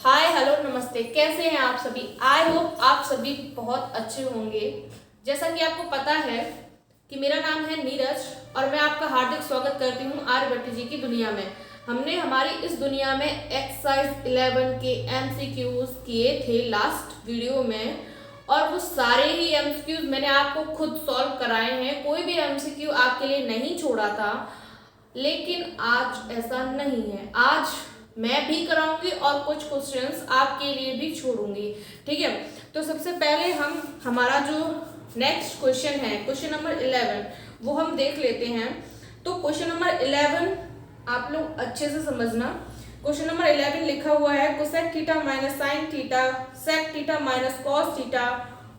Hi hello नमस्ते, कैसे हैं आप सभी। आई होप आप सभी बहुत अच्छे होंगे। जैसा कि आपको पता है कि मेरा नाम है नीरज और मैं आपका हार्दिक स्वागत करती हूँ आर्यभट्ट जी की दुनिया में। हमने हमारी इस दुनिया में एक्सरसाइज 11 के एमसीक्यूज किए थे लास्ट वीडियो में, और वो सारे ही एमसीक्यूज मैंने आपको खुद सॉल्व कराए हैं। कोई भी एमसीक्यू आपके लिए नहीं छोड़ा था। लेकिन आज ऐसा नहीं है, आज मैं भी कराऊंगी और कुछ क्वेश्चंस आपके लिए भी छोड़ूंगी। ठीक है, तो सबसे पहले हम हमारा जो नेक्स्ट क्वेश्चन है, क्वेश्चन नंबर 11, वो हम देख लेते हैं। तो क्वेश्चन नंबर 11 आप लोग अच्छे से समझना। क्वेश्चन नंबर 11 लिखा हुआ है cosec theta minus sine theta sec theta minus cos theta,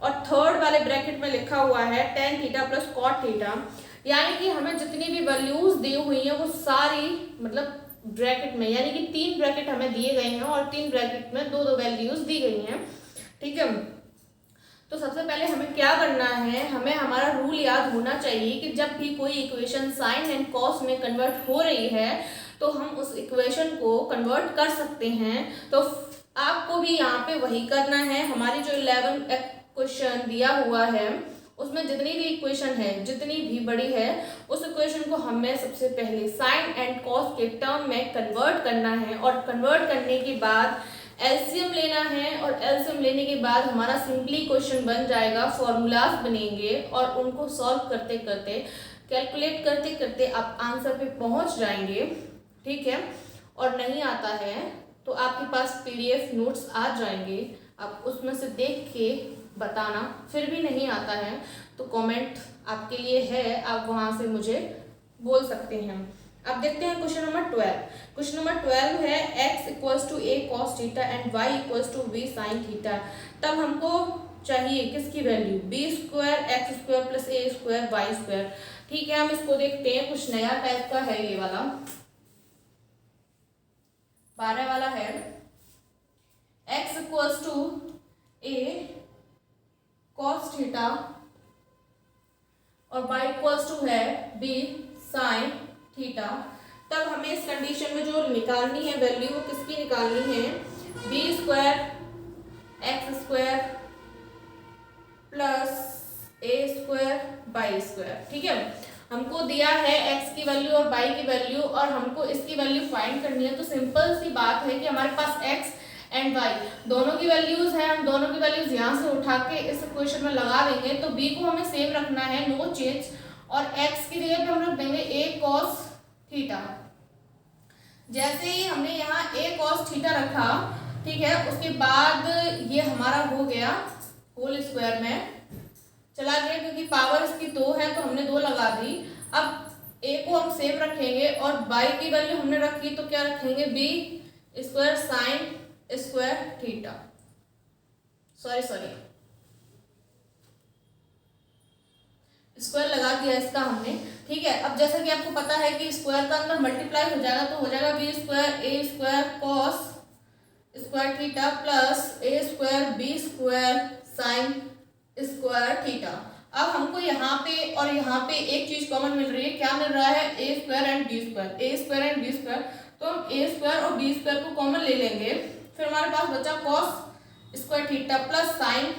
और थर्ड वाले ब्रैकेट में लिखा हुआ है tan theta plus cot theta. यानी कि हमें जितनी भी वैल्यूज दी हुई हैं वो सारी मतलब ब्रैकेट में, यानी कि 3 ब्रैकेट हमें दिए गए हैं और 3 ब्रैकेट में 2 वैल्यूज दी गई हैं। ठीक है, तो सबसे पहले हमें क्या करना है, हमें हमारा रूल याद होना चाहिए कि जब भी कोई इक्वेशन साइन एंड कॉस में कन्वर्ट हो रही है तो हम उस इक्वेशन को कन्वर्ट कर सकते हैं। तो आपको भी यहाँ पे वही करना है। हमारी जो 11 क्वेश्चन दिया हुआ है उसमें जितनी भी इक्वेशन है, जितनी भी बड़ी है, उस इक्वेशन को हमें सबसे पहले साइन एंड कॉस के टर्म में कन्वर्ट करना है, और कन्वर्ट करने के बाद एलसीएम लेना है, और एलसीएम लेने के बाद हमारा सिंपली क्वेश्चन बन जाएगा, फॉर्मूलाज बनेंगे और उनको सॉल्व करते करते, कैलकुलेट करते करते आप आंसर पे पहुंच जाएंगे। ठीक है, और नहीं आता है तो आपके पास पीडीएफ नोट्स आ जाएंगे, आप उसमें से देख के बताना। फिर भी नहीं आता है तो कमेंट आपके लिए है, आप वहां से मुझे बोल सकते हैं। अब देखते हैं क्वेश्चन नंबर 12। क्वेश्चन नंबर 12 है x equals to a cos theta and y equals to b sin theta. तब हमको चाहिए किसकी value, b square x square plus a square Y square. ठीक है, हम इसको देखते हैं, कुछ नया टाइप का है ये वाला, 12 वाला है। x equals to a cos theta और y इक्वल्स टू है b sin थीटा। तब हमें इस कंडीशन में जो निकालनी है वैल्यू, वो किसकी निकालनी है, b square x square plus a square by square. ठीक है, हमको दिया है x की वैल्यू और y की वैल्यू, और हमको इसकी वैल्यू फाइंड करनी है। तो सिंपल सी बात है कि हमारे पास x एंड y दोनों की वैल्यूज है, हम दोनों की वैल्यूज यहाँ से उठा के इस इक्वेशन में लगा देंगे। तो b को हमें सेम रखना है, नो चेंज, और x की जगह पे हम रख देंगे a cos थीटा। जैसे ही हमने यहाँ a cos थीटा रखा, ठीक है, उसके बाद ये हमारा हो गया होल स्क्वायर में चला गया, क्योंकि पावर इसकी 2 है तो हमने 2 लगा दी। अब a को हम सेम रखेंगे और y की वैल्यू हमने रखी तो क्या रखेंगे, b square sine square theta, sorry square लगा दिया इसका हमने। ठीक है, अब जैसा कि आपको पता है कि स्क्वायर का अंदर मल्टीप्लाई हो जाएगा, तो हो जाएगा B square A square cos square theta plus A square B square sine square theta. अब हमको यहाँ पे और यहाँ पे एक चीज कॉमन मिल रही है, क्या मिल रहा है, A square and B square, A square and B square. तो हम ए स्क्वायर और बी स्क्वायर को कॉमन ले लेंगे, फिर हमारे पास बचा cos square theta plus sine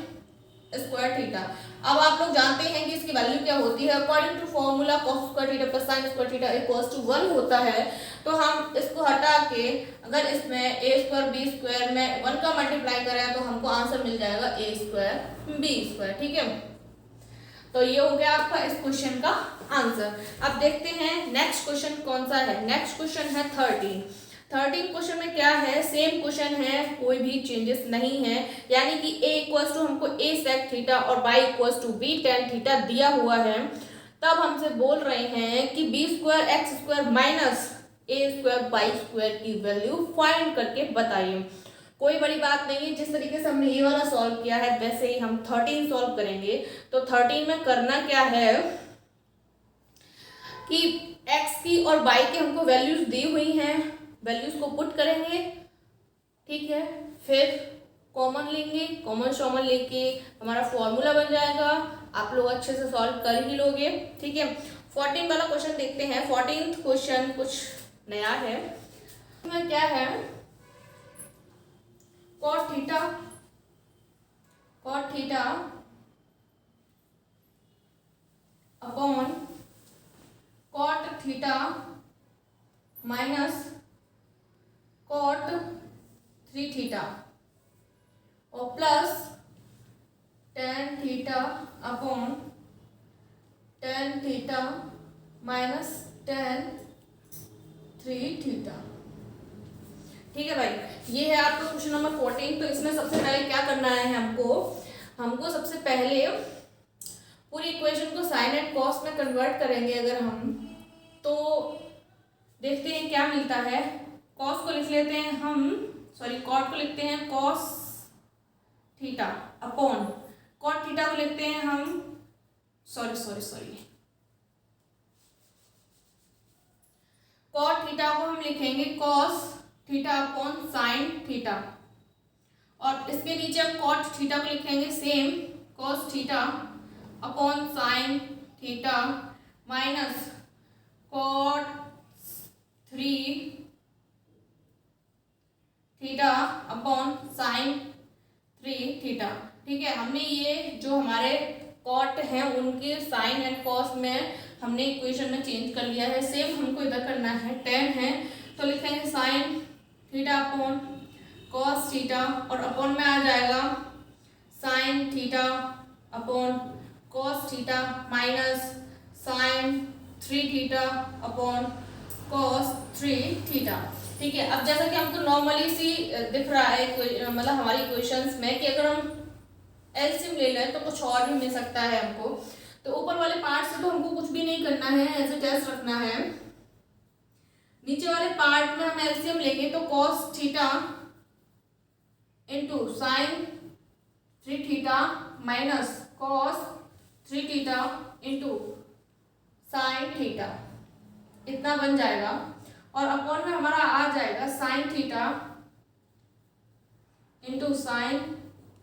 square theta. अब आप लोग जानते हैं कि इसकी वैल्यू क्या होती है, according to formula cos square theta plus sine square theta equals to 1 होता है। तो हम इसको हटा के अगर इसमें ए स्क्वायर बी स्क्वायर में 1 का मल्टीप्लाई करें तो हमको आंसर मिल जाएगा ए स्क्वायर बी स्क्वायर। ठीक है, तो ये हो गया आपका इस क्वेश्चन का आंसर। अब देखते हैं नेक्स्ट क्वेश्चन कौन सा है। नेक्स्ट क्वेश्चन है 13 क्वेश्चन में क्या है, सेम क्वेश्चन है, कोई भी चेंजेस नहीं है। यानी कि a इक्वल्स टू हमको a sec थीटा और y equals to b tan theta दिया हुआ है। तब हमसे बोल रहे हैं कि b square x square minus a square by square की वैल्यू फाइंड करके बताइए। कोई बड़ी बात नहीं है, जिस तरीके से हमने ये वाला सॉल्व किया है वैसे ही हम 13 सॉल्व करेंगे। तो 13 में करना क्या है कि x की और y की हमको वैल्यूज दी हुई हैं, वैल्यूज को पुट करेंगे। ठीक है, फिर कॉमन लेंगे, कॉमन शॉमन लेके हमारा फॉर्मूला बन जाएगा, आप लोग अच्छे से सॉल्व कर ही लोगे। ठीक है, 14 वाला क्वेश्चन देखते हैं। 14th क्वेश्चन कुछ नया है, इसमें क्या है, theta upon cot theta minus cot 3 theta और plus tan theta upon tan theta minus tan 3 theta. ठीक है भाई, ये है आपका क्वेश्चन नंबर 14। तो इसमें सबसे पहले क्या करना है हमको सबसे पहले पूरी इक्वेशन को साइन एंड कॉस में कन्वर्ट करेंगे अगर हम, तो देखते हैं क्या मिलता है। कॉस को लिख लेते हैं हम, सॉरी कॉट को लिखते हैं cos theta upon cot theta को लिखते हैं हम, सॉरी कॉट थीटा को हम लिखेंगे cos theta upon sine theta, और इसके नीचे हम कॉट थीटा को लिखेंगे same cos theta upon sine theta minus cot 3 theta upon sine 3 theta. ठीक है, हमने ये जो हमारे कॉट हैं उनके साइन एंड कॉस में हमने इक्वेशन में चेंज कर लिया है। सेम हमको इधर करना है, टेन है तो लिखेंगे sine theta upon cos theta और अपॉन में आ जाएगा sine theta upon cos theta minus sine 3 theta upon cos 3 theta. ठीक है, अब जैसा कि हमको नॉर्मली सी दिख रहा है मतलब हमारी इक्वेशंस में कि अगर हम एलसीएम ले लें तो कुछ और भी मिल सकता है हमको। तो ऊपर वाले पार्ट से तो हमको कुछ भी नहीं करना है, ऐसे टेस्ट रखना है। नीचे वाले पार्ट में हम एलसीएम लेंगे तो cos theta into sign 3 theta minus cos 3 theta into sine theta, इतना बन जाएगा। और अपॉन में हमारा आ जाएगा sine theta into sign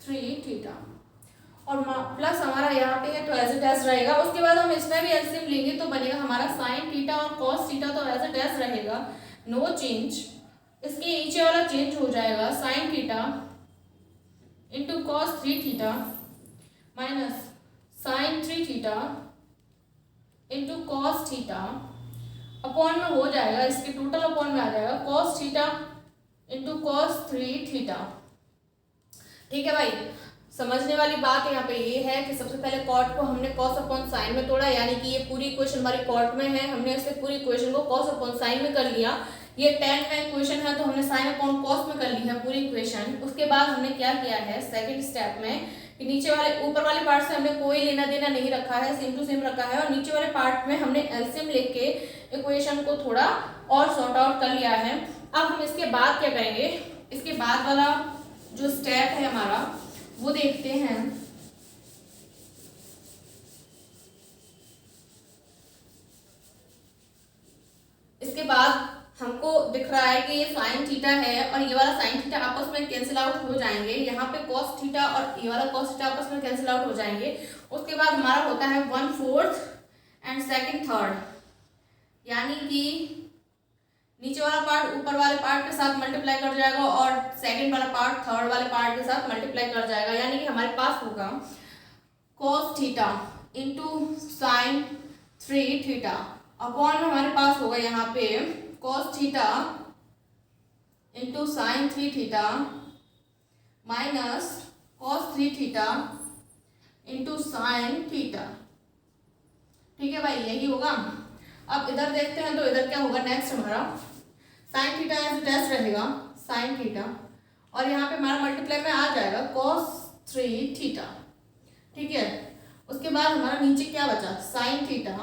3 theta और प्लस हमारा यहाँ पे है तो एज इट एज रहेगा। उसके बाद हम इसमें भी एलसीएम लेंगे तो बनेगा हमारा साइन थीटा और कॉस थीटा तो एज इट एज रहेगा, नो चेंज। इसके नीचे वाला चेंज हो जाएगा sine theta into cos 3 theta minus sine 3 theta into cos theta, upon में हो जाएगा इसके टोटल अपॉन में आ जाएगा cos theta into cos 3 theta. ठीक है भाई, समझने वाली बात यहाँ पे ये है कि सबसे पहले कॉट को हमने कॉस अपॉन साइन में तोड़ा, यानी कि ये पूरी इक्वेशन हमारी कॉट में है, हमने इससे पूरी इक्वेशन को कॉस अपॉन साइन में कर लिया। ये 10 में इक्वेशन है तो हमने साइन अपॉन कॉस में कर ली है पूरी इक्वेशन। उसके बाद हमने क्या किया है सेकंड स्टेप में कि नीचे वाले ऊपर वाले पार्ट से हमने कोई लेना देना नहीं रखा है, सेम टू सेम रखा है, और नीचे वाले पार्ट में हमने एलसीएम लेके इक्वेशन को थोड़ा और सॉर्ट आउट कर लिया है। अब हम इसके बाद क्या करेंगे, इसके बाद वाला जो स्टेप है हमारा वो देखते हैं। इसके बाद हमको दिख रहा है कि ये साइन थीटा है और ये वाला साइन थीटा आपस में कैंसिल आउट हो जाएंगे, यहाँ पे कॉस थीटा और ये वाला कॉस थीटा आपस में कैंसिल आउट हो जाएंगे। उसके बाद हमारा होता है 1/4 एंड सेकंड थर्ड, यानी कि नीचे वाला पार्ट ऊपर वाले पार्ट के साथ मल्टीप्लाई कर जाएगा और सेकंड वाला पार्ट थर्ड वाले पार्ट के साथ मल्टीप्लाई कर जाएगा, यानी कि हमारे पास होगा cos theta into sign 3 theta upon में हमारे पास होगा यहाँ पे cos theta into sign 3 theta minus cos 3 theta into sine theta. ठीक है भाई, यही होगा। अब इधर देखते हैं तो इधर क्या होगा नेक्स्ट हमारा साइन थीटा एज टेस्ट रहेगा साइन थीटा और यहाँ पे हमारा मल्टीप्लाई में आ जाएगा cos 3 थीटा। ठीक है, उसके बाद हमारा नीचे क्या बचा sine theta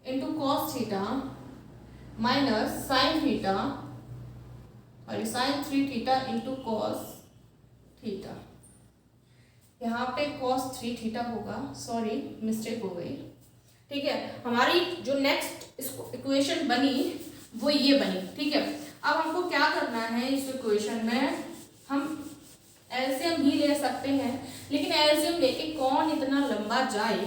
into cos theta minus sine theta और sine 3 theta into cos theta. यहाँ पे cos 3 थीटा होगा, सॉरी मिस्टेक हो गई। ठीक है, हमारी जो नेक्स्ट इक्वेशन बनी वो ये बनी। ठीक है, अब हमको क्या करना है इस इक्वेशन में, हम एलसीएम भी ले सकते हैं लेकिन एलसीएम लेके कौन इतना लंबा जाए,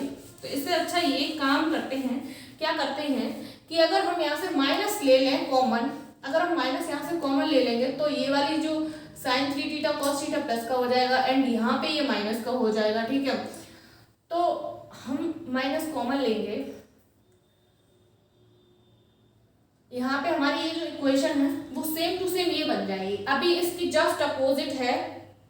तो इससे अच्छा ये काम करते हैं, क्या करते हैं कि अगर हम यहाँ से माइनस ले लें कॉमन, अगर हम माइनस यहाँ से कॉमन ले लेंगे तो ये वाली जो sine 3 theta cos theta plus का हो जाएगा एंड यहाँ पे ये माइनस का हो जाएगा। ठीक है, तो हम माइनस कॉमन लेंगे, यहाँ पे हमारी ये जो इक्वेशन है वो सेम टू सेम ये बन जाएगी। अभी इसकी जस्ट अपोजिट है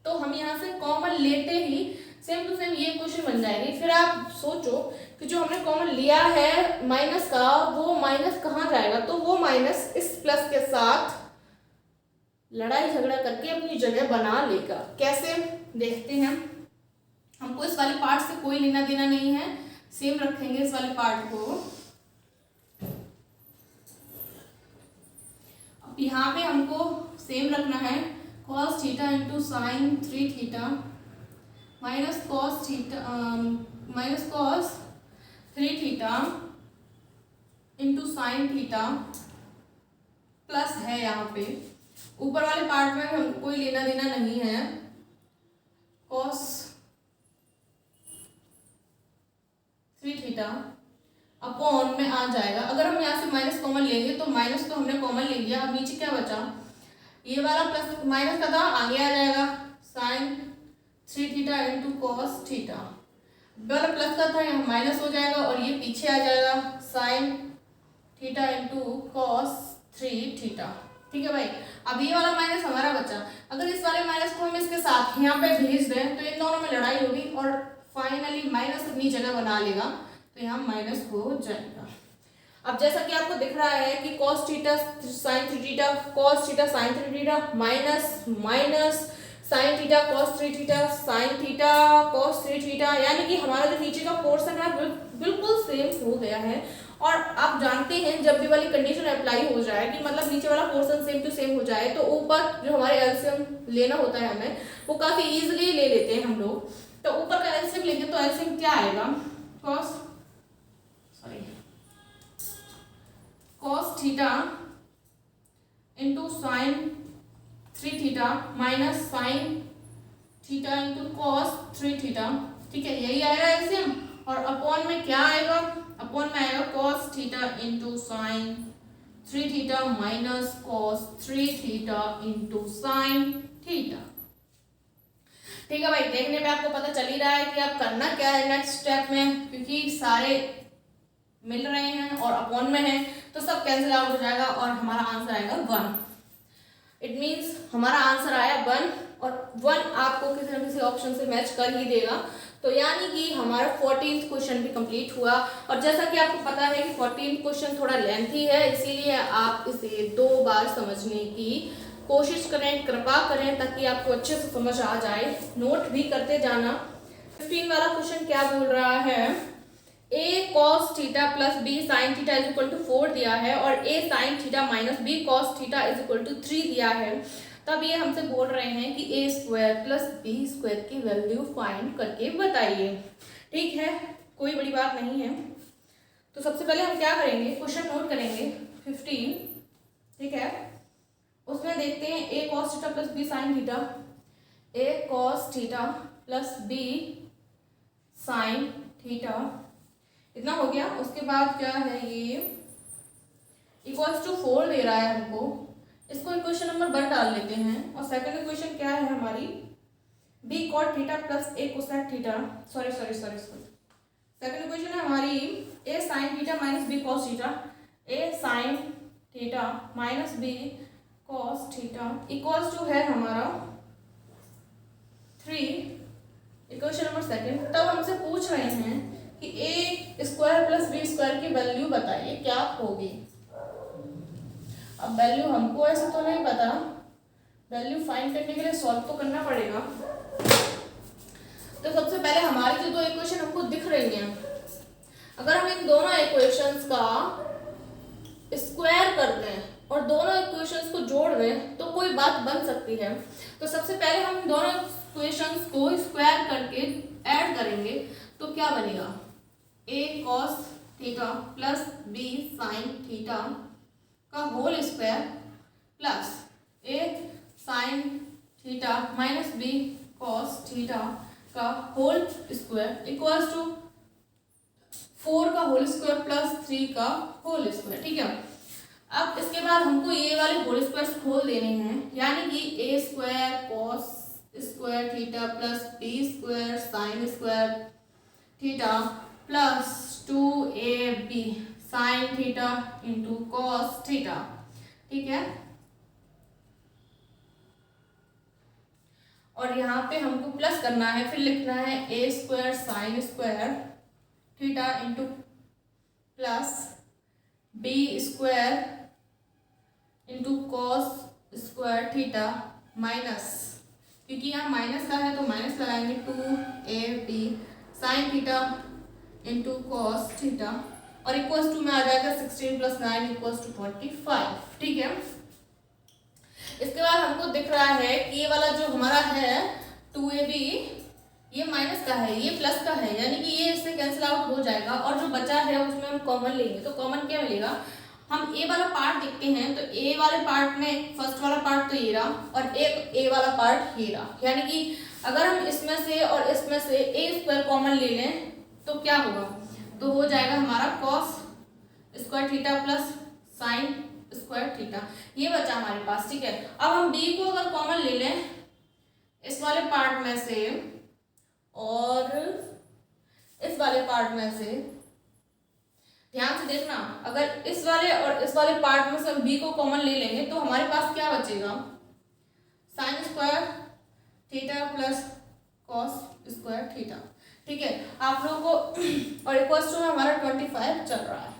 तो हम यहाँ से कॉमन लेते ही सेम टू सेम ये इक्वेशन बन जाएगी। फिर आप सोचो कि जो हमने कॉमन लिया है माइनस का, वो माइनस कहाँ जाएगा, तो वो माइनस इस प्लस के साथ लड़ाई झगड़ा करके अपनी जगह बना लेगा। कैसे देखते हैं, हमको इस वाले पार्ट से कोई लेना देना नहीं है, सेम रखेंगे इस वाले पार्ट को। अब यहाँ पे हमको सेम रखना है cos theta into sign 3 theta minus cos 3 theta into sign theta plus है यहाँ पे ऊपर वाले पार्ट में हमको कोई लेना देना नहीं है, cos 3 थीटा अपॉन में आ जाएगा। अगर हम यहाँ से माइनस कॉमन लेंगे तो माइनस तो हमने कॉमन ले लिया, अब नीचे क्या बचा, ये वाला प्लस माइनस का था आगे आ जाएगा sine 3 theta into cos theta, वाला प्लस का था यहाँ माइनस हो जाएगा और ये पीछे आ जाएगा sine theta into cos 3 theta. ठीक है भाई, अब ये वाला माइनस हमारा बचा, अगर इस वाले माइनस को हम इसके साथ यहाँ पे भेज दें तो इन दोनों में लड़ाई होगी और फाइनली माइनस अपनी जगह बना लेगा, तो यहाँ माइनस हो जाएगा। अब जैसा कि आपको दिख रहा है कि cos theta sine 3 theta cos theta sine 3 theta minus minus sine theta cos 3 theta sine theta cos 3 theta, यानी कि हमारा जो नीचे का पोर्शन है बिल्कुल सेम हो गया है। और आप जानते हैं जब भी वाली कंडीशन अप्लाई हो जाए कि मतलब नीचे वाला पोर्शन सेम टू सेम हो जाए तो ऊपर जो हमारे एलसीएम लेना होता है हमें वो काफी इजीली ले लेते हैं हम लोग। तो ऊपर का एलसीएम लेंगे तो एलसीएम क्या आएगा, cos theta into sign 3 theta minus sine theta into cos 3 theta. ठीक है, यही आएगा एलसीएम और अपॉन में क्या आएगा, अपॉन में आएगा cos theta into sign 3 theta minus cos 3 theta into sine theta. ठीक है भाई, देखने में आपको पता चल ही रहा है कि आप करना क्या है नेक्स्ट स्टेप में, क्योंकि सारे मिल रहे हैं और अपॉन में है तो सब कैंसिल आउट हो जाएगा और हमारा आंसर आएगा 1। इट मीन्स हमारा आंसर आया 1 और 1 आपको किसी न किसी ऑप्शन से मैच कर ही देगा। तो यानी कि हमारा 14th क्वेश्चन भी कंप्लीट हुआ। और जैसा कि आपको पता है कि 14th क्वेश्चन थोड़ा लेंथी है, इसीलिए आप इसे 2 बार समझने की कोशिश करें, कृपा करें ताकि आपको अच्छे से समझ आ जाए। नोट भी करते जाना। 15 वाला क्वेश्चन क्या बोल रहा है, a cos theta plus b sin theta is equal to 4 दिया है और a sin theta minus b cos theta is equal to 3 दिया है। तब ये हमसे बोल रहे हैं कि a square plus b square की वैल्यू फाइंड करके बताइए। ठीक है, कोई बड़ी बात नहीं है। तो सबसे पहले हम क्या करेंगे, क्वेश्चन नोट करेंगे 15। ठीक है, उसमें देखते हैं a cos theta plus b sin theta, a cos theta plus b sin theta, इतना हो गया। उसके बाद क्या है, ये इक्वल्स टू 4 दे रहा है हमको, इसको इक्वेशन नंबर 1 डाल लेते हैं। और सेकंड इक्वेशन क्या है हमारी, b cot theta plus a cosec theta, sorry second equation है हमारी a sin theta minus b cos theta, a sin theta minus b cos theta equals to है हमारा 3, इक्वेशन नंबर सेकंड। तब हमसे पूछ रहे हैं कि a square plus b square की वैल्यू बताइए क्या होगी। अब वैल्यू हमको ऐसा तो नहीं पता, वैल्यू फाइंड करने के लिए सॉल्व तो करना पड़ेगा। तो सबसे पहले हमारी जो 2 इक्वेशन हमको दिख रही हैं, अगर हम इन दोनों इक्वेशंस का स्क्वायर कर दें और दोनों इक्वेशंस को जोड़ दें तो कोई बात बन सकती है। तो सबसे पहले हम दोनों इक्वेशंस को स्क्वायर करके ऐड करेंगे तो क्या बनेगा, a cos theta plus b sin theta का whole square plus a sin theta minus b cos theta का होल स्क्वायर इक्वल्स टू 4 का होल स्क्वायर प्लस 3 का होल स्क्वायर। ठीक है, अब इसके बाद हमको ये वाले होल स्क्वायर खोल देने हैं, यानी कि a square plus B square sine square theta plus 2ab sine theta into cos theta. ठीक है, और यहाँ पे हमको प्लस करना है, फिर लिखना है A square sine square theta into plus B square into cos square theta minus, क्योंकि यहाँ माइनस का है तो माइनस लगाएंगे 2ab sine theta into cos theta और इक्वल्स टू में आ जाएगा 16 प्लस 9 इक्वल्स टू 25। ठीक है, इसके बाद हमको दिख रहा है कि ये वाला जो हमारा है 2ab ये माइनस का है, ये प्लस का है, यानी कि ये इससे कैंसिल आउट हो जाएगा और जो बचा है उसमें हम कॉमन लेंगे। तो कॉमन क्या मिलेगा, हम ए वाला पार्ट देखते हैं तो ए वाले पार्ट में फर्स्ट वाला पार्ट तो ये रहा और एक ए वाला पार्ट ये रहा, यानी कि अगर हम इसमें से और इसमें से ए स्क्वायर कॉमन ले लें तो क्या होगा, तो हो जाएगा हमारा cos square theta plus sine square theta, ये बचा हमारे पास। ठीक है, अब हम बी को अगर कॉमन ले लें इस वाले पार्ट में से और इस वाले पार्ट में से, ध्यान से देखना, अगर इस वाले और इस वाले पार्ट में से हम बी को कॉमन ले लेंगे तो हमारे पास क्या बचेगा, sign square theta plus cos square theta. ठीक है, आप लोगों को और इक्वल्स टू में हमारा 25 चल रहा है।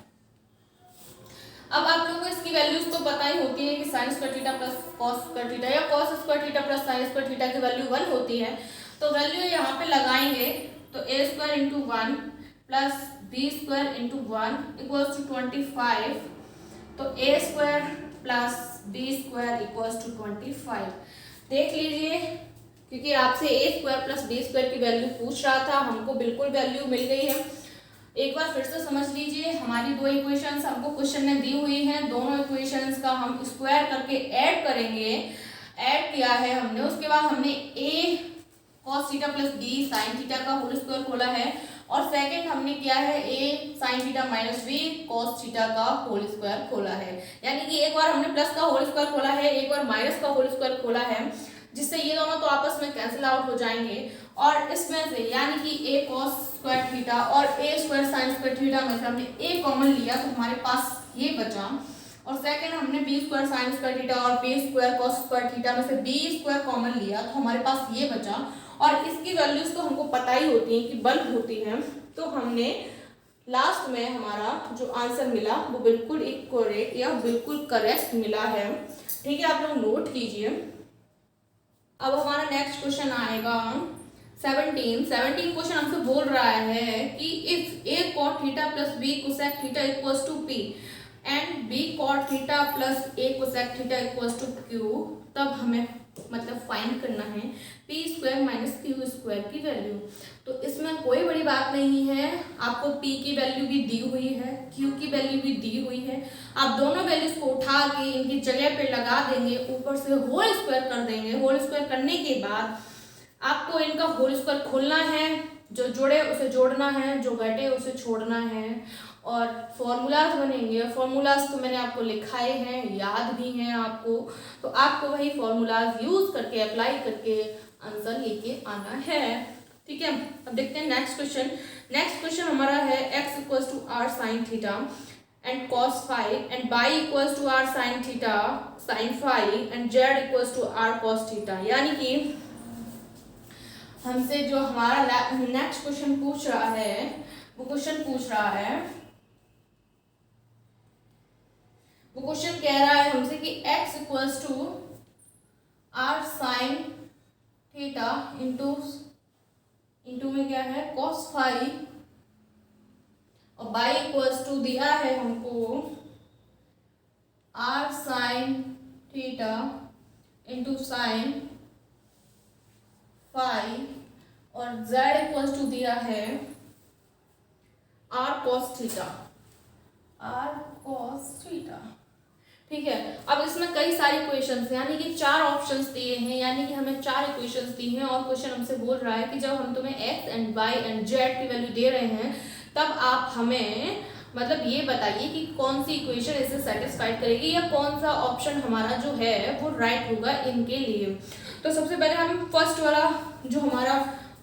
अब आप लोगों को इसकी वैल्यूज तो पता ही होती है कि sine square theta plus cos square theta या cos square theta plus sine square theta की वैल्यू 1 होती है, तो वैल्यू यहाँ पे लगाएंगे तो A square into 1 plus B square into 1 equals to 25, तो A square plus B square equals to 25। देख लीजिए, क्योंकि आपसे A square plus B square की वैल्यू पूछ रहा था, हमको बिल्कुल वैल्यू मिल गई है। एक बार फिर से समझ लीजिए, हमारी दो इक्वेशंस हमको क्वेश्चन में दी हुई हैं, दोनों इक्वेशंस का हम स्क्वायर करके ऐड करेंगे। ऐड किया है हमने, उसके बाद हमने A cos theta plus B sine theta का होल स्क्वायर खोला है और सेकंड हमने किया है A sine theta minus B cos theta का होल स्क्वायर खोला है। यानी कि एक बार हमने प्लस का होल स्क्वायर खोला है, एक बार माइनस का होल स्क्वायर खोला है, जिससे ये दोनों तो आपस में कैंसिल आउट हो जाएंगे और इसमें से यानी कि ए कॉस स्क्वायर थीटा और ए स्क्वायर साइन स्क्वायर थीटा में से हमने ए कॉमन लिया तो हमारे पास ये बचा, और सेकंड हमने B square sine square theta और B square cos square theta में से बी स्क्वायर कॉमन लिया तो हमारे पास ये बचा। और इसकी वैल्यूज तो हमको पता ही होती है कि बल्ब होती है, तो हमने लास्ट में हमारा जो आंसर मिला वो बिल्कुल इक्वरेक्ट या बिल्कुल करेक्ट मिला है। ठीक है, आप लोग नोट कीजिए। अब हमारा नेक्स्ट क्वेश्चन आएगा 17 क्वेश्चन हमसे बोल रहा है कि if A cot theta plus B cosec theta equals to P and B cot theta plus A cosec theta equals to Q, तब हमें मतलब फाइंड करना है P square minus Q square की वैल्यू। तो इसमें कोई बड़ी बात नहीं है, आपको पी की वैल्यू भी दी हुई है, क्यू की वैल्यू भी दी हुई है, आप दोनों वैल्यूज को उठा के इनकी जगह पे लगा देंगे, ऊपर से होल स्क्वायर कर देंगे। होल स्क्वायर करने के बाद आपको इनका होल स्क्वायर खोलना है, जो जुड़े उसे जोड़ना है, जो घटे उसे छोड़ना है और फॉर्मूलाज बनेंगे। फॉर्मूलाज तो मैंने आपको लिखाए हैं, याद भी हैं आपको, तो आपको वही फॉर्मूलाज यूज करके अप्लाई करके आंसर लेके आना है। ठीक है, अब देखते हैं नेक्स्ट क्वेश्चन। नेक्स्ट क्वेश्चन हमारा है x equals to R sine theta and cos phi and y equals to R sine theta sine phi and z equals to R cos theta. यानी कि हमसे जो हमारा नेक्स्ट क्वेश्चन पूछ रहा है वो क्वेश्चन कह रहा है हमसे कि x equals to R sine theta into में क्या है cos फाई और y इक्वल्स टू दिया है हमको R sine theta into sine phi और z इक्वल्स टू दिया है आर cos थीटा। ठीक है, अब इसमें कई सारे क्वेश्चंस यानी कि 4 ऑप्शंस दिए हैं, यानी कि हमें 4 इक्वेशंस दी हैं और क्वेश्चन हमसे बोल रहा है कि जब हम तुम्हें x and y and z की वैल्यू दे रहे हैं तब आप हमें मतलब ये बताइए कि कौन सी इक्वेशन इसे सेटिस्फाइड करेगी या कौन सा ऑप्शन हमारा जो है वो राइट होगा इनके लिए। तो सबसे पहले हम फर्स्ट वाला जो हमारा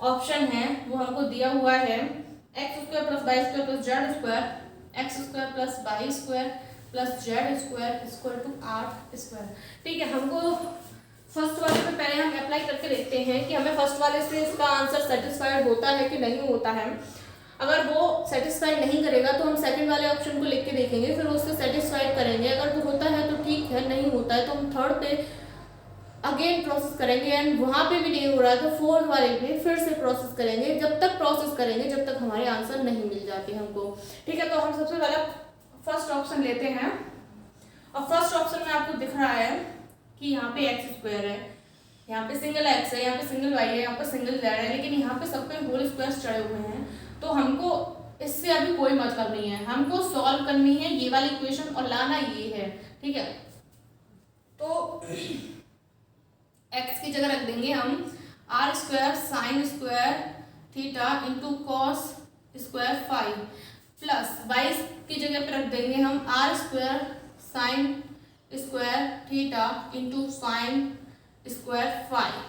ऑप्शन है वो हमको दिया हुआ है x square plus y square plus z square, x square plus y square plus z square equal to 8 square. ठीक है, हमको फर्स्ट वाले पे पहले हम अप्लाई करके देखते हैं कि हमें फर्स्ट वाले से इसका आंसर सेटिस्फाइड होता है कि नहीं होता है। अगर वो सेटिस्फाइड नहीं करेगा तो हम सेकंड वाले ऑप्शन को लिख के देखेंगे, फिर उससे सेटिस्फाइड करेंगे। अगर वो होता है तो ठीक है, नहीं होता है तो हम थर्ड पे अगेन प्रोसेस करेंगे, एंड वहाँ पे भी नहीं हो रहा है तो फोर्थ वाले पे फिर से प्रोसेस करेंगे, जब तक प्रोसेस करेंगे जब तक हमारे आंसर नहीं मिल जाते हमको। ठीक है, तो हम सबसे पहले फर्स्ट ऑप्शन लेते हैं, और फर्स्ट ऑप्शन में आपको दिख रहा है कि यहाँ पे एक्स स्क्वायर है, यहाँ पे सिंगल एक्स है, यहाँ पे सिंगल वाई है, यहाँ पे सिंगल जेड है, लेकिन यहाँ पे सब पे होल स्क्वायर चढ़े हुए हैं। तो हमको इससे अभी कोई मतलब नहीं है, हमको सॉल्व करनी है ये वाली इक्वेशन और लाना ये है। ठीक है, तो एक्स की जगह रख देंगे हम r square sine square theta into cos square five, plus y की जगह पे रख देंगे हम r square sine square theta into sine square five,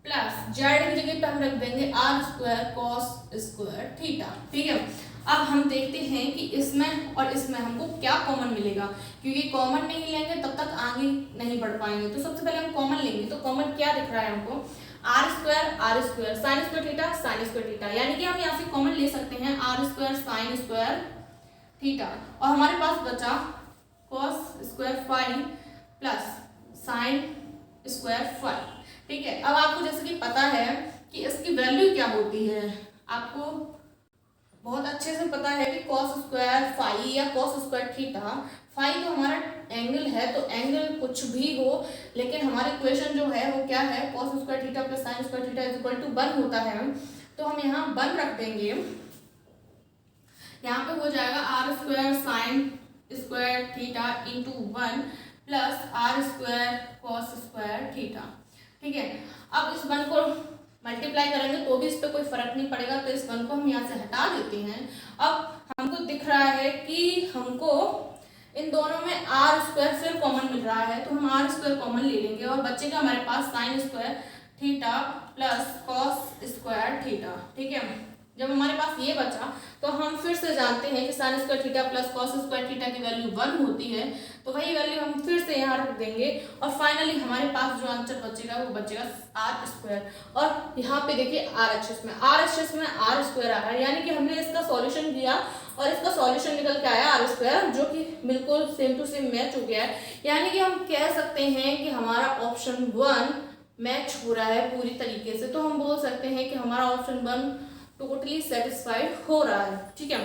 plus z की जगह पे हम रख देंगे r square cos square theta. ठीक है, अब हम देखते हैं कि इसमें और इसमें हमको क्या कॉमन मिलेगा, क्योंकि कॉमन नहीं लेंगे तब तक आगे नहीं बढ़ पाएंगे। तो सबसे पहले हम कॉमन लेंगे, तो कॉमन क्या दिख रहा है हमको, r square sine square theta, यानी कि हम यहाँ से कॉमन ले सकते हैं r square sine square theta, और हमारे पास बचा cos square five plus sine square five. ठीक है, अब आपको जैसे कि पता है कि इसकी वैल्यू क्या होती है, आपको बहुत अच्छे से पता है कि कॉस स्क्वायर फाई या कॉस स्क्वायर थीटा, फाई तो हमारा एंगल है, तो एंगल कुछ भी हो, लेकिन हमारी इक्वेशन जो है वो क्या है, cos square theta plus sine square theta is equal to 1 होता है। तो हम यहाँ 1 रख देंगे, यहाँ पे हो जाएगा r square sine square theta into 1 plus r square cos square theta. ठीक है, अब इस 1 को मल्टीप्लाई करेंगे तो भी इस पर कोई फर्क नहीं पड़ेगा, तो इस 1 को हम यहाँ से हटा देते हैं। अब हमको दिख रहा है कि हमको इन दोनों में आर स्क्वायर फिर कॉमन मिल रहा है, तो हम आर स्क्वायर कॉमन ले लेंगे और बचेगा हमारे पास sine square theta plus cos square theta. ठीक है, जब हमारे पास ये बचा तो हम फिर से जानते हैं कि sine square theta plus cos square theta की वैल्यू 1 होती है, तो वही वैल्यू हम फिर से यहाँ रख देंगे, और फाइनली हमारे पास जो आंसर बचेगा वो बचेगा आर स्क्वायर। और यहाँ पे देखिए आर एच एस में आर स्क्वायर आ रहा है, यानी कि हमने इसका सॉल्यूशन दिया और इसका सॉल्यूशन निकल के आया आर स्क्वायर, जो कि बिल्कुल सेम टू सेम मैच हो गया है। यानी कि हम कह सकते हैं कि हमारा ऑप्शन 1 मैच हो रहा है पूरी तरीके से, तो हम बोल सकते हैं कि हमारा ऑप्शन 1 टोटली सेटिस्फाइड हो रहा है। ठीक है,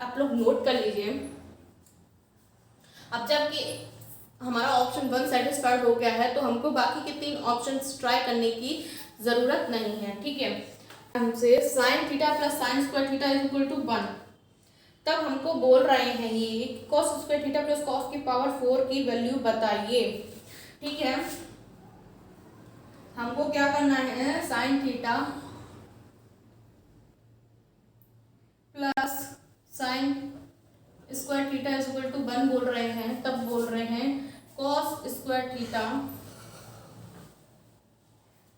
आप लोग नोट कर लीजिए। अब जबकि हमारा ऑप्शन 1 सेटिस्फाइड हो गया है तो हमको बाकी के 3 ऑप्शंस ट्राई करने की जरूरत नहीं है। ठीक है, हमसे sine theta plus sine square theta is equal to 1, तब हमको बोल रहे हैं ये cos square theta plus cos की पावर 4 की वैल्यू बताइए। ठीक है, हमको क्या करना है, sine theta plus sine square theta is equal to 1 बोल रहे हैं, तब बोल रहे हैं cos square theta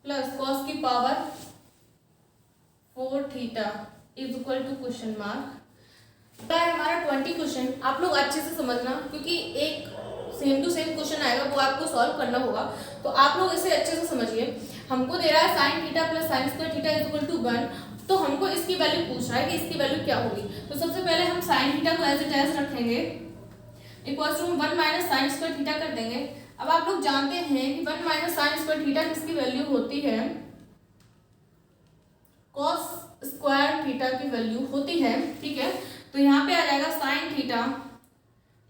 plus cos की power 4 theta is equal to question mark. है हमारा 20 क्वेश्चन, आप लोग अच्छे से समझना, क्योंकि एक सेम टू सेम क्वेश्चन आएगा वो आपको सॉल्व करना होगा, तो आप लोग इसे अच्छे से समझिए। हमको दे रहा है sine theta plus sine square theta is equal to 1, तो हमको इसकी वैल्यू पूछ रहा है कि इसकी वैल्यू क्या होगी। तो सबसे पहले हम साइन थीटा को एज इट इज रखेंगे, equal to 1 minus sine square theta कर देंगे। अब आप लोग जानते हैं कि 1 माइनस साइन स्क्वायर थीटा किसकी वैल्यू होती है, कॉस स्क्वायर थीटा की वैल्यू होती है। ठीक है, तो यहाँ पे आ जाएगा sine theta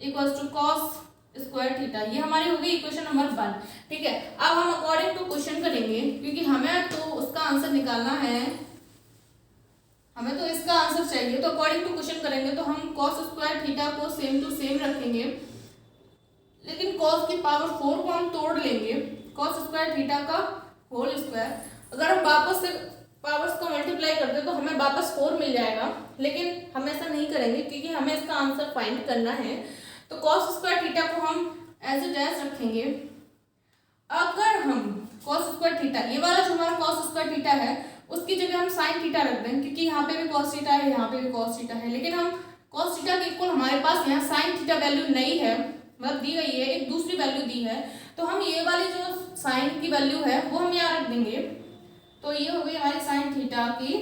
equal to cos square theta, ये हमारी होगी इक्वेशन नंबर 1। ठीक है, अब हम अकॉर्डिंग टू क्वेश्चन करेंगे, क्योंकि हमें तो उसका आंसर निकालना है, हमें तो इसका आंसर चाहिए, तो अकॉर्डिंग टू क्वेश्चन करेंगे तो हम cos स्क्वायर थीटा को सेम टू सेम रखेंगे, लेकिन cos की पावर 4 को हम तोड़ लेंगे, cos स्क्वायर थीटा का होल स्क्वायर। अगर हम वापस से पावर्स को मल्टीप्लाई करते तो हमें वापस 4 मिल जाएगा, लेकिन हम ऐसा नहीं करेंगे क्योंकि हमें इसका आंसर फाइंड करना है। तो cos स्क्वायर थीटा को हम एज इट इज रखेंगे। अगर हम कॉस स्क्वायर थीटा, ये वाला जो हमारा कॉस स्क्वायर थीटा है उसकी जगह हम साइन थीटा रख दें, क्योंकि यहाँ पे भी कॉस थीटा है, यहाँ पे भी कॉस थीटा है, लेकिन हम कॉस थीटा के इक्वल हमारे पास यहाँ साइन थीटा वैल्यू नहीं है, मतलब दी गई है, एक दूसरी वैल्यू दी है, तो हम ये वाली जो साइन की वैल्यू है वो हम यहाँ रख देंगे। तो ये हो गई हमारी साइन थीटा की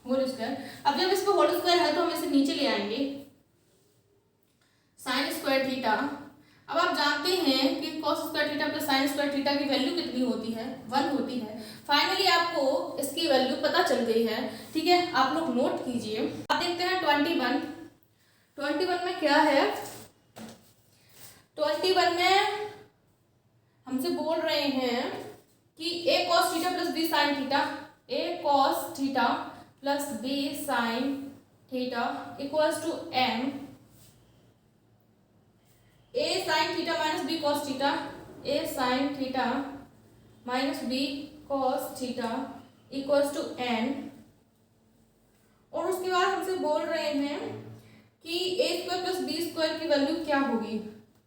होल स्क्वायर। अब जब इसको होल स्क्वायर है तो हम इसे नीचे ले आएंगे, साइन स्क्वायर थीटा। अब आप जानते हैं कि cos square theta plus sine square theta की वैल्यू कितनी होती है, 1 होती है। फाइनली आपको इसकी वैल्यू पता चल गई है, ठीक है, आप लोग नोट कीजिए। अब देखते हैं 21 में क्या है। 21 में हमसे बोल रहे हैं कि a cos theta plus b sine theta, a cos theta plus b sine theta equals to m a sin theta minus b cos theta, a sin theta minus b cos theta equals to n। और उसके बाद हमसे बोल रहे हैं कि a square plus b square की value क्या होगी,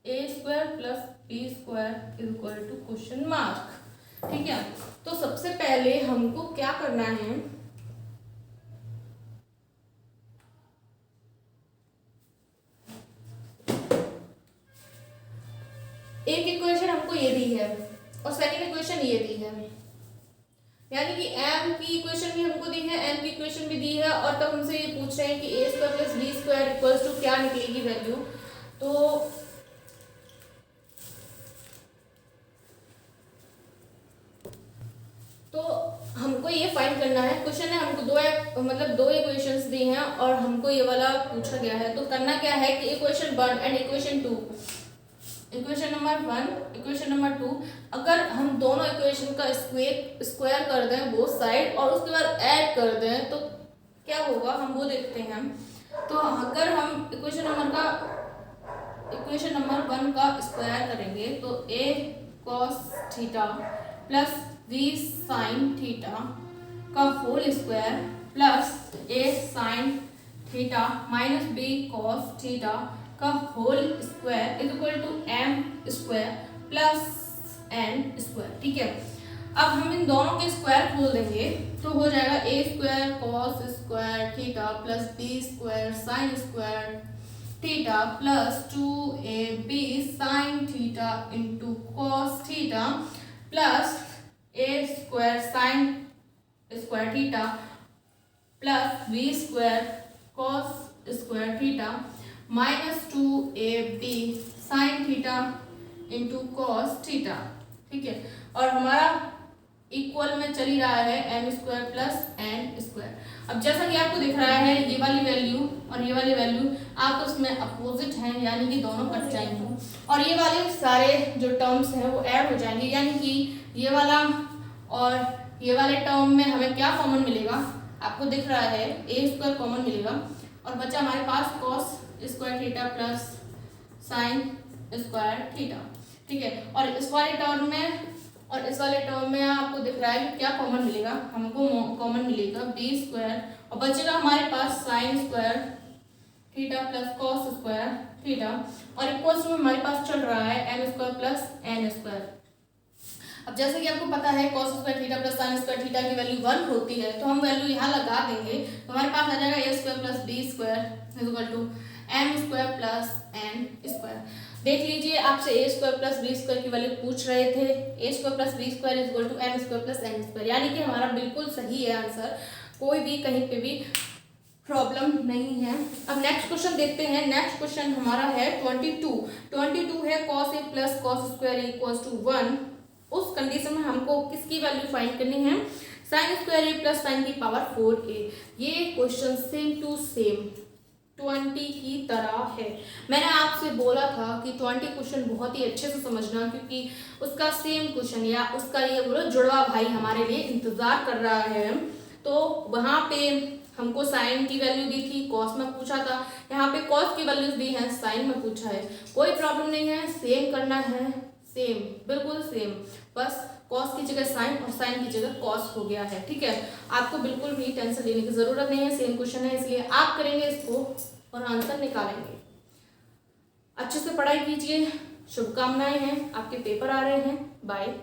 a square plus b square equal to question mark, ठीक है। तो सबसे पहले हमको क्या करना है, एक इक्वेशन हमको ये दी है और सेकंड इक्वेशन ये दी है, यानी कि m की इक्वेशन भी हमको दी है, n की इक्वेशन भी दी है, और तब हमसे ये पूछ रहे हैं कि a square plus b square equals to क्या निकलेगी वैल्यू। तो हमको ये फाइंड करना है। क्वेश्चन है हमको दो इक्वेशंस दी हैं और हमको ये वाला पूछा गया है। तो करना क्या है कि equation 1 and equation 2, equation number 1 equation number 2, अगर हम दोनों इक्वेशन का स्क्वायर कर दें बोथ साइड और उसके बाद ऐड कर दें तो क्या होगा हम वो देखते हैं। तो अगर हम इक्वेशन नंबर 1 का स्क्वायर करेंगे तो a cos theta plus b sin theta का whole square plus a sin theta minus b cos theta का whole square equal to m square plus n square, ठीक है। अब हम इन दोनों के स्क्वायर खोल देंगे तो हो जाएगा a square cos square theta plus b square sin square theta plus 2ab sin theta into cos theta plus a square sin square theta plus b square cos square theta minus 2ab sine theta into cos theta, ठीक है। और हमारा equal में चली रहा है m square plus n square. अब जैसा कि आपको दिख रहा है ये वाली वैल्यू और ये वाली वैल्यू आपस में अपोजिट हैं, यानी कि दोनों कट जाएंगे और ये वाले सारे जो टर्म्स हैं वो ऐड हो जाएंगे, यानी कि ये वाला और ये वाले टर्म में हमें क्या कॉमन मिलेगा, आपको दिख रहा है a स्क्वायर कॉमन मिलेगा और बचा हमारे पास cos square theta plus sine square theta, ठीक है। और इस वाले टर्म में आपको दिख रहा है कि क्या कॉमन मिलेगा, हमको कॉमन मिलेगा b स्क्वायर और बचेगा हमारे पास sine square theta plus cos square theta और इक्वल्स टू हमारे पास चल रहा है m square plus n square. अब जैसे कि आपको पता है cos square theta plus sine square theta की वैल्यू 1 होती है, तो हम वैल्यू यहाँ लगा देंगे तो हमारे पास आ जाएगा a square plus b square equal to m square plus n square. देख लीजिए आपसे a square plus b square की वैल्यू पूछ रहे थे, a square plus b square equal to m square plus n square, यानी कि हमारा बिल्कुल सही है आंसर, कोई भी कहीं पे भी प्रॉब्लम नहीं है। अब नेक्स्ट क्वेश्चन देखते हैं। नेक्स्ट क्वेश्चन हमारा है 22 है cos a plus cos square equals to 1। उस कंडीशन में हमको किसकी वैल्यू फाइंड करनी है, sine square a plus sign की पावर 4a। ये क्वेश्चन सेम टू सेम 20 की तरह है। मैंने आपसे बोला था कि 20 क्वेश्चन बहुत ही अच्छे से समझना, क्योंकि उसका सेम क्वेश्चन या उसका ये बोलो जुड़वा भाई हमारे लिए इंतजार कर रहा है। तो वहाँ पे हमको साइन की वैल्यू दी थी, कॉस में पूछा था, यहाँ पे कॉस की वैल्यूज दी है, साइन में पूछा है। कोई प्रॉब्लम नहीं है, सेम करना है, सेम बिल्कुल सेम, बस कॉस की जगह साइन और साइन की जगह कॉस हो गया है, ठीक है। आपको बिल्कुल भी टेंशन लेने की जरूरत नहीं है, सेम क्वेश्चन है, इसलिए आप करेंगे इसको और आंसर निकालेंगे। अच्छे से पढ़ाई कीजिए, शुभकामनाएं हैं, आपके पेपर आ रहे हैं। बाय।